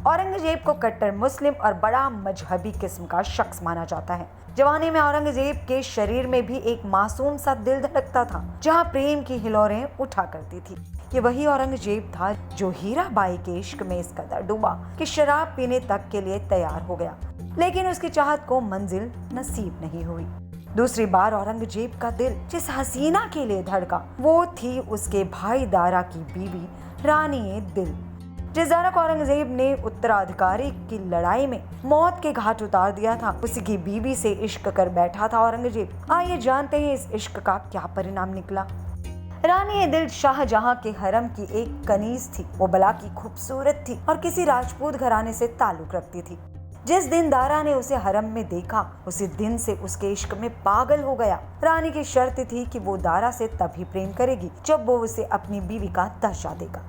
औरंगजेब को कट्टर मुस्लिम और बड़ा मजहबी किस्म का शख्स माना जाता है। जवानी में औरंगजेब के शरीर में भी एक मासूम सा दिल धड़कता था, जहां प्रेम की हिलोरें उठा करती थी। ये वही औरंगजेब था जो हीराबाई के इश्क में इस कदर डूबा कि शराब पीने तक के लिए तैयार हो गया, लेकिन उसकी चाहत को मंजिल नसीब नहीं हुई। दूसरी बार औरंगजेब का दिल जिस हसीना के लिए धड़का, वो थी उसके भाई दारा की बीवी रानी दिल, जिस दारा को औरंगजेब ने उत्तराधिकारी की लड़ाई में मौत के घाट उतार दिया था। उसी की बीवी से इश्क कर बैठा था औरंगजेब। आइए जानते हैं इस इश्क का क्या परिणाम निकला। रानी दिल शाहजहां के हरम की एक कनीज थी। वो बला की खूबसूरत थी और किसी राजपूत घराने से ताल्लुक रखती थी। जिस दिन दारा ने उसे हरम में देखा, उसी दिन से उसके इश्क में पागल हो गया। रानी की शर्त थी कि वो दारा से तभी प्रेम करेगी जब वो उसे अपनी बीवी का दर्जा देगा।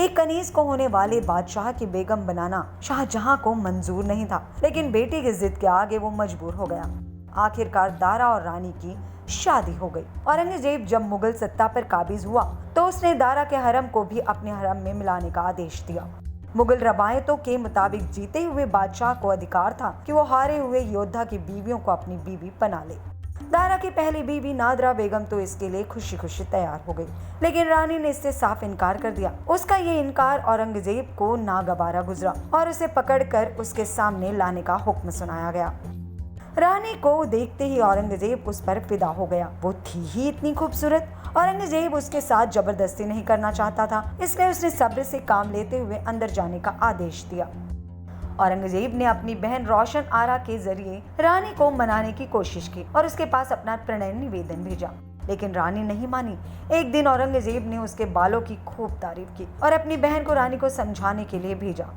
एक कनीज को होने वाले बादशाह की बेगम बनाना शाहजहां को मंजूर नहीं था, लेकिन बेटी की जिद के आगे वो मजबूर हो गया। आखिरकार दारा और रानी की शादी हो गई। औरंगजेब जब मुगल सत्ता पर काबिज हुआ तो उसने दारा के हरम को भी अपने हरम में मिलाने का आदेश दिया। मुगल रवायतों के मुताबिक जीते हुए बादशाह को अधिकार था कि वो हारे हुए योद्धा की बीवियों को अपनी बीवी बना ले। दारा की पहली बीवी नादरा बेगम तो इसके लिए खुशी खुशी तैयार हो गई, लेकिन रानी ने इससे साफ इनकार कर दिया। उसका ये इनकार औरंगजेब को नागवारा गुजरा और उसे पकड़कर उसके सामने लाने का हुक्म सुनाया गया। रानी को देखते ही औरंगजेब उस पर फिदा हो गया। वो थी ही इतनी खूबसूरत। औरंगजेब उसके साथ जबरदस्ती नहीं करना चाहता था, इसलिए उसने सब्र से काम लेते हुए अंदर जाने का आदेश दिया। औरंगजेब ने अपनी बहन रोशन आरा के जरिए रानी को मनाने की कोशिश की और उसके पास अपना प्रणय निवेदन भेजा, लेकिन रानी नहीं मानी। एक दिन औरंगजेब ने उसके बालों की खूब तारीफ की और अपनी बहन को रानी को समझाने के लिए भेजा,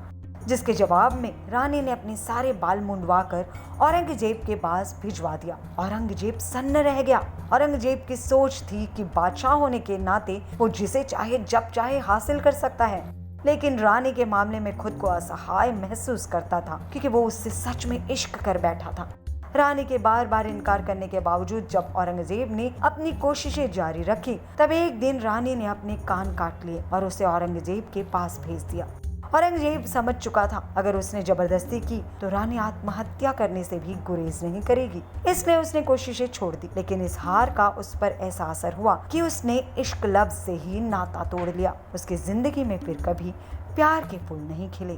जिसके जवाब में रानी ने अपने सारे बाल मुंडवाकर औरंगजेब के पास भिजवा दिया। औरंगजेब सन्न रह गया। औरंगजेब की सोच थी कि बादशाह होने के नाते वो जिसे चाहे जब चाहे हासिल कर सकता है, लेकिन रानी के मामले में खुद को असहाय महसूस करता था क्योंकि वो उससे सच में इश्क कर बैठा था। रानी के बार बार इनकार करने के बावजूद जब औरंगजेब ने अपनी कोशिशें जारी रखी, तब एक दिन रानी ने अपने कान काट लिए और उसे औरंगजेब के पास भेज दिया। औरंगजेब समझ चुका था अगर उसने जबरदस्ती की तो रानी आत्महत्या करने से भी गुरेज नहीं करेगी, इसलिए उसने कोशिशें छोड़ दी। लेकिन इस हार का उस पर ऐसा असर हुआ कि उसने इश्क लफ्ज से ही नाता तोड़ लिया। उसकी जिंदगी में फिर कभी प्यार के फूल नहीं खिले।